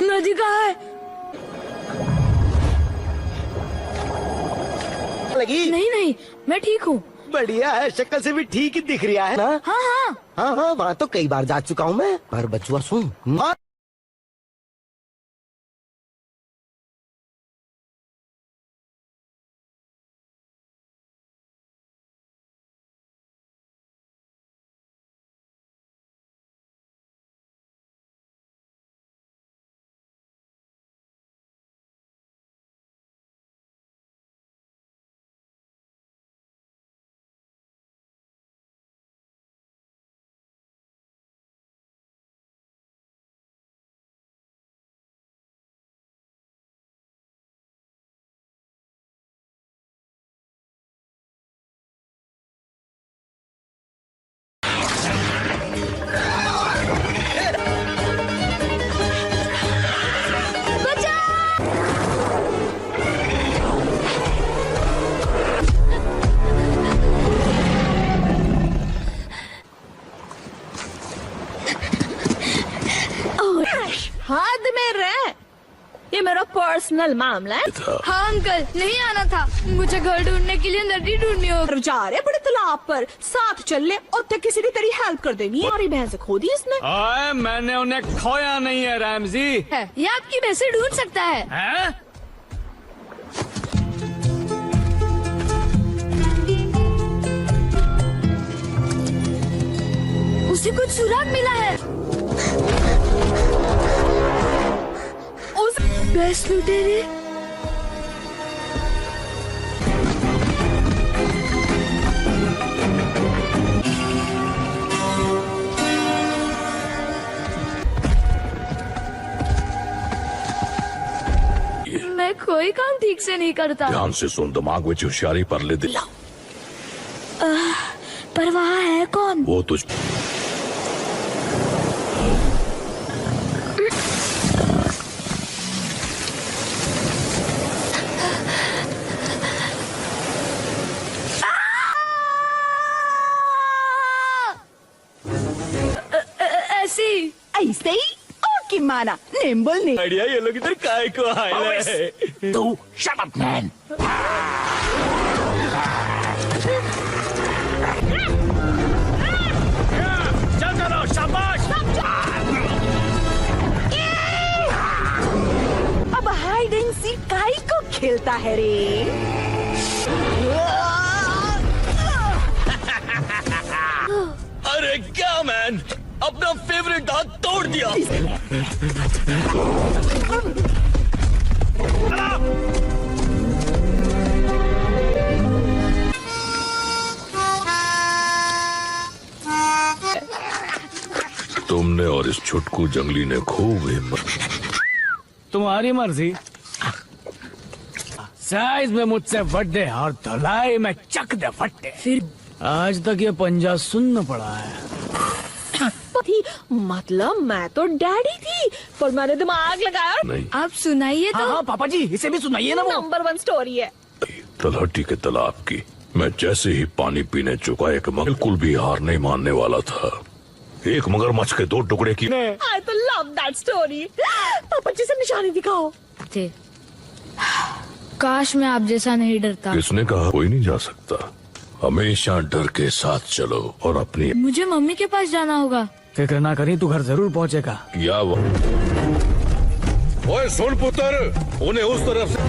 नदी कहाँ है? लगी? नहीं, मैं ठीक हूँ। बढ़िया है, शक्ल से भी ठीक ही दिख रहा है ना। हाँ, वहाँ तो कई बार जा चुका हूँ मैं। पर बचुआ सुन, हाथ में रह, ये मेरा पर्सनल मामला है। हाँ अंकल, नहीं आना था। मुझे घर ढूंढने के लिए नदी ढूंढनी हो। जा रहे बड़े तालाब पर, साथ चल ले और ते किसी भी तेरी हेल्प कर देनी। हमारी भैंस खो दी इसने। ओए, मैंने उन्हें खोया नहीं है रैमजी। है, ये आपकी भैंसे ढूंढ सकता है। हैं? उसे कुछ सुराग मिला है। उस भैंस लुटेरे। ठीक से नहीं करता। ध्यान से सुन, दिमाग में होशियारी पर ले दे। पर वहाँ है कौन? वो तुझ ऐसी ऐसे ही ओके माना निम्बल ने आइडिया ये लोग इधर काय को आए हैं? तू शट अप मैन। चल चलो, शाबाश। अब हाइड एंड सीक काई को खेलता है रे? अरे क्या मैन, अपना फेवरेट दांत तोड़ दिया। तुमने और इस छुटकू जंगली ने खूब हिम्मत। तुम्हारी मर्जी। साइज में मुझसे बड़े और धुलाई में चक दे फट्टे। फिर आज तक ये पंजा सुनना पड़ा है। थी मतलब मैं तो डैडी थी, पर मैंने दिमाग लगाया। नहीं, आप सुनाइए तो। हाँ पापा जी, इसे भी सुनाइए ना। वो नंबर 1 स्टोरी है। तलहटी के तालाब की। मैं जैसे ही पानी पीने चुका, एक मगर बिल्कुल भी हार नहीं मानने वाला था। एक मगरमच्छ के 2 टुकड़े की। आई तो लव दैट स्टोरी। पापा जी से निशानी दिखाओ। थे काश मैं आप जैसा नहीं डरता। किसने कहा कोई नहीं जा सकता? हमेशा डर के साथ चलो और अपनी। मुझे मम्मी के पास जाना होगा। फिक्र ना करी, तू घर जरूर पहुंचेगा। या वो ओए सुन पुत्र, उन्हें उस तरफ से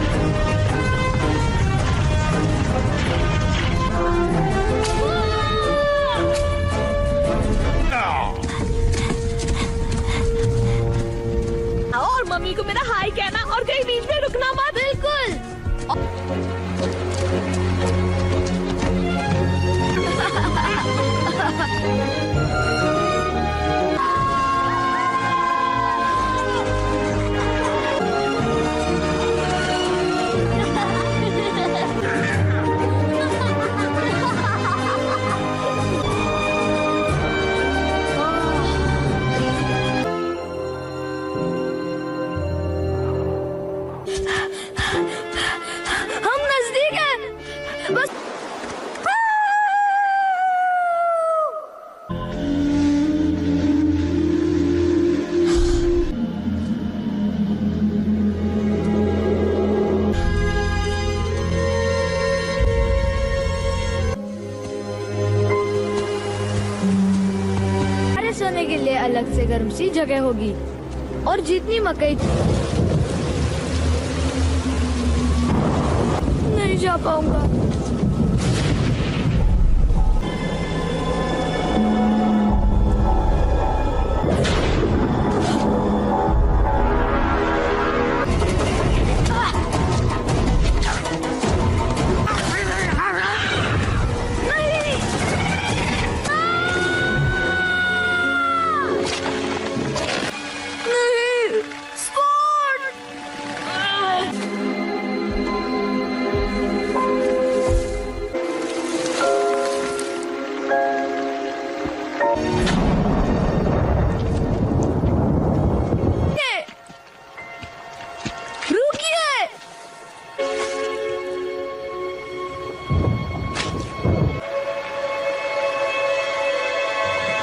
और मम्मी को मेरा हाय कहना और कहीं बीच में रुकना मत। बिल्कुल। हम नजदीक हैं। बस अरे सोने के लिए अलग से गर्म सी जगह होगी और जितनी मकई नहीं जा पाऊंगा।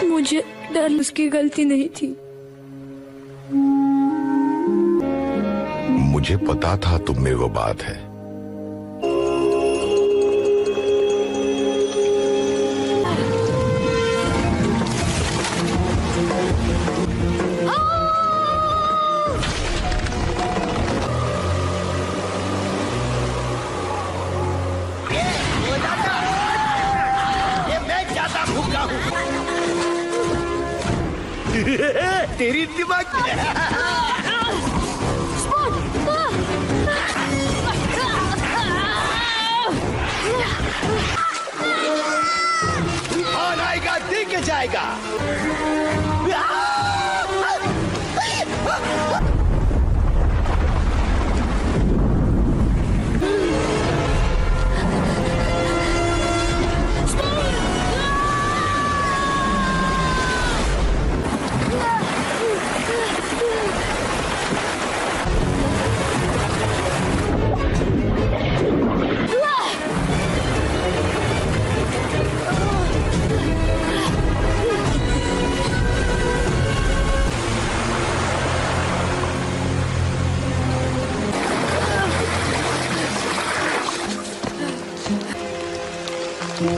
मुझे डर, उसकी गलती नहीं थी। मुझे पता था तुम में वो बात है। तेरी दिमाग कौन आएगा देख के जाएगा। हाँ?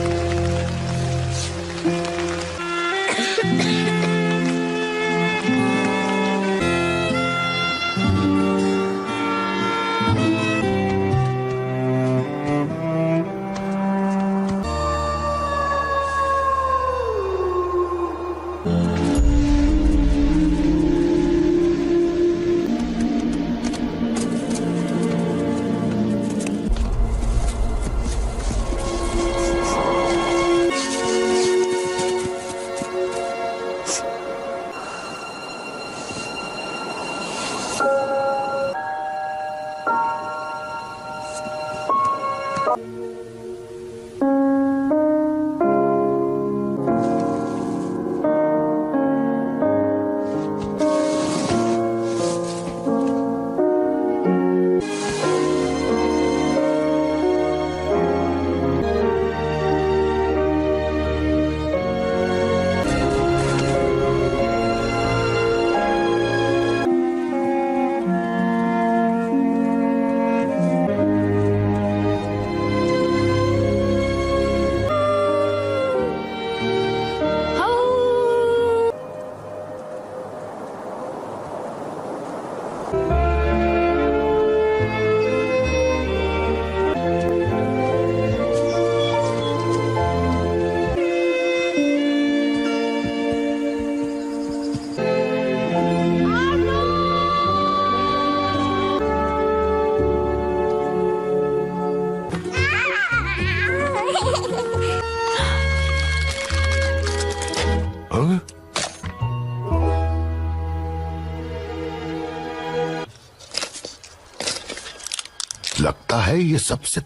लगता है ये सबसे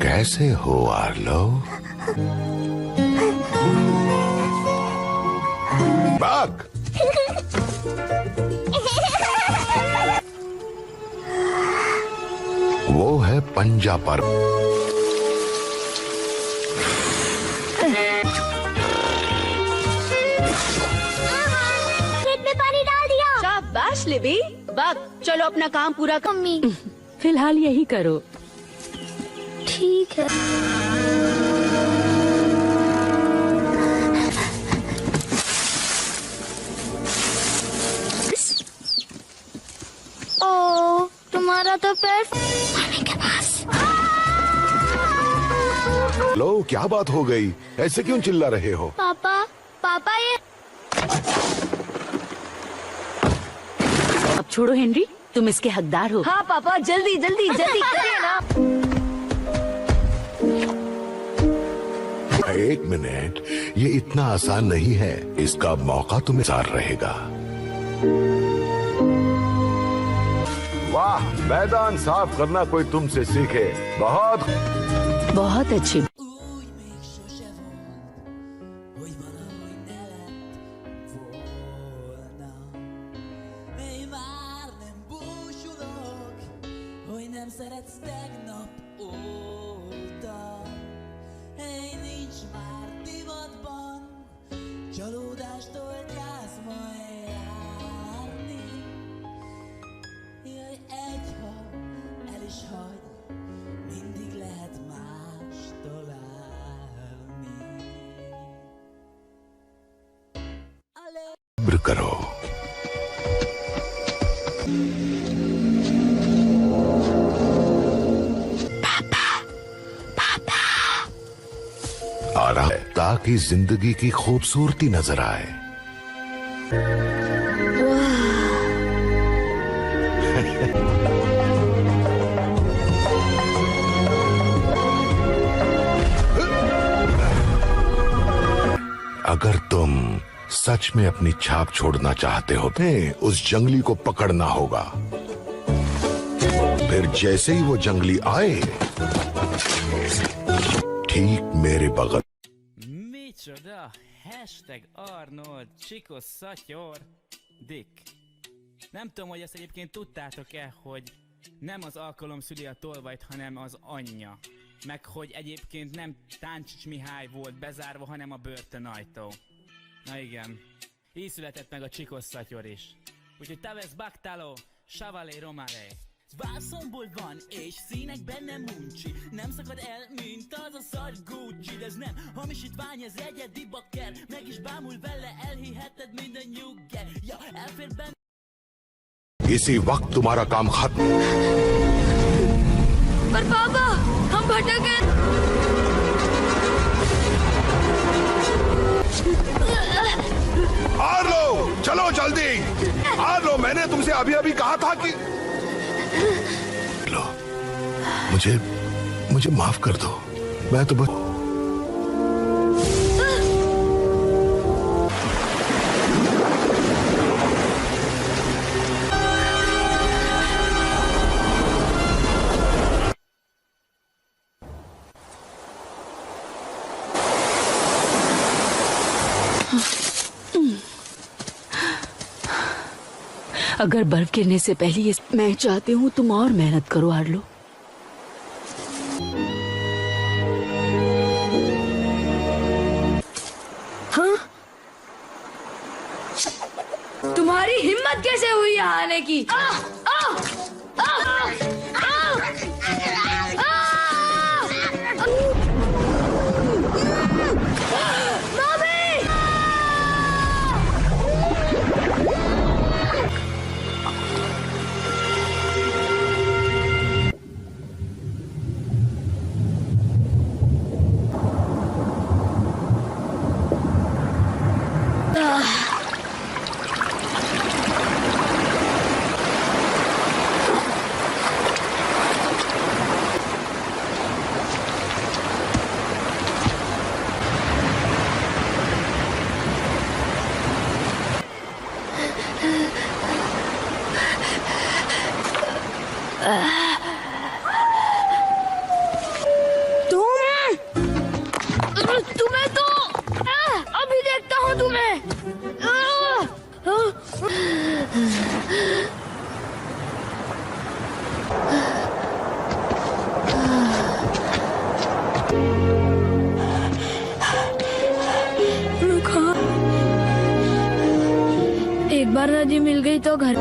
कैसे हो आर्लो? बाग वो है पंजा पर में पानी डाल दिया। शाबाश लिबी। बाग चलो अपना काम पूरा कर। मम्मी फिलहाल यही करो। ठीक है। ओ तुम्हारा तो पैर पानी के पास। लो क्या बात हो गई? ऐसे क्यों चिल्ला रहे हो? पापा पापा ये अब छोड़ो हेनरी, तुम इसके हकदार हो। हाँ पापा जल्दी जल्दी जल्दी करिए ना। एक मिनट, ये इतना आसान नहीं है। इसका मौका तुम्हें सार रहेगा। वाह, मैदान साफ करना कोई तुमसे सीखे। बहुत अच्छी। Úgy még sose volt, hogy valahogy ne lett volna. Én már nem búsulok, hogy nem szeretsz tegnap óta. Én nincs már divatban, csalódástól gyász majd járni. Jaj, egy ha el is hagy, mindig lehet más találni. सब्र करो। आराम है, ताकि जिंदगी की खूबसूरती नजर आए। अगर तुम सच में अपनी छाप छोड़ना चाहते हो तो उस जंगली को पकड़ना होगा। फिर जैसे ही वो जंगली आए, ठीक मेरे बगल। Micsoda! Hashtag Arnold Csikos Szatyor Dick. Nem tudom, hogy ezt egyébként tudtátok-e, hogy nem az alkalom szüli a tolvajt, hanem az anyja. Meg hogy egyébként nem Táncsics Mihály volt bezárva, hanem a börtönajtó. Na igen, így született meg a Csikos Szatyor is. Úgyhogy Tavesz Baktáló, Savalé Romalé. Vászomból van, és színekben nem uncsi. Nem szakad el, mint az a szar Gucci. De ez nem hamisítvány, ez egyedi bakker. Meg is bámul vele, elhiheted minden nyugger. Ja, elfér benne. इसी वक्त तुम्हारा काम खत्म। पर पापा हम भटक गए। हार लो, चलो जल्दी हार लो। मैंने तुमसे अभी अभी कहा था कि लो, मुझे माफ कर दो। मैं तो बस अगर बर्फ गिरने से पहले मैं चाहती हूँ तुम और मेहनत करो आर्लो। हाँ? तुम्हारी हिम्मत कैसे हुई यहाँ आने की? तुम्हें तो अभी देखता हूँ तुम्हें। एक बार नदी मिल गई तो घर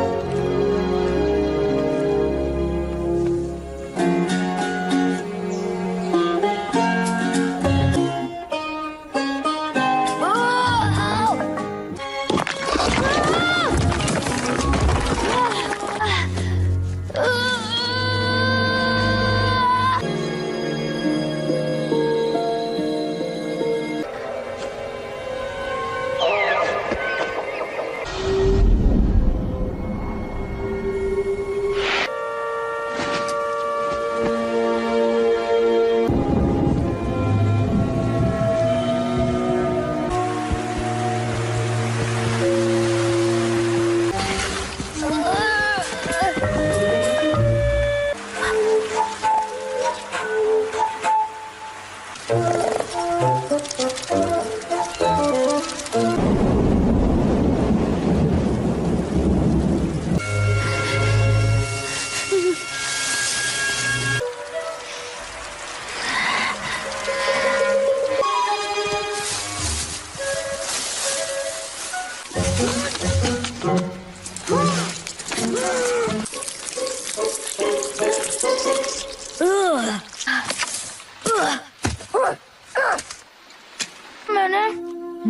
मैंने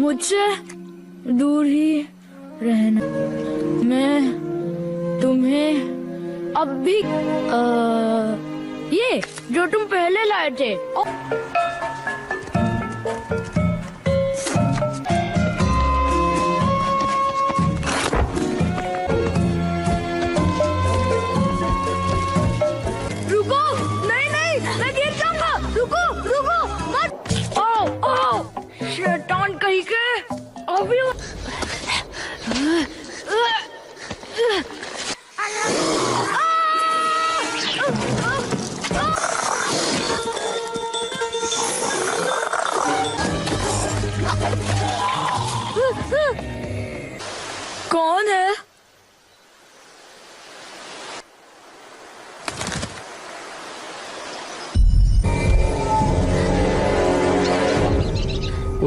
मुझसे दूर ही रहना। मैं तुम्हें अब भी ये जो तुम पहले लाए थे रुको, नहीं मैं गिर जाऊंगा। रुको मत। शैतान कहीं के अभी कौन है?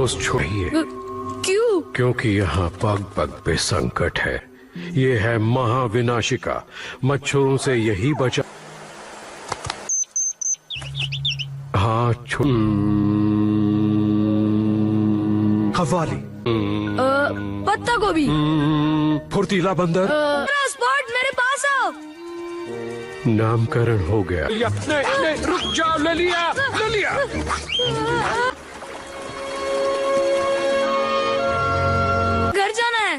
उस छोड़िए। क्यों? क्योंकि यहाँ पग पग पे संकट है। ये है महाविनाशिका। मच्छरों से यही बचा। हाँ कव्वाली, पत्ता गोभी, फुर्तीला बंदर। मेरा स्पॉट मेरे पास आओ। नामकरण हो गया। नहीं, रुक जाओ, ले लिया। घर जाना है।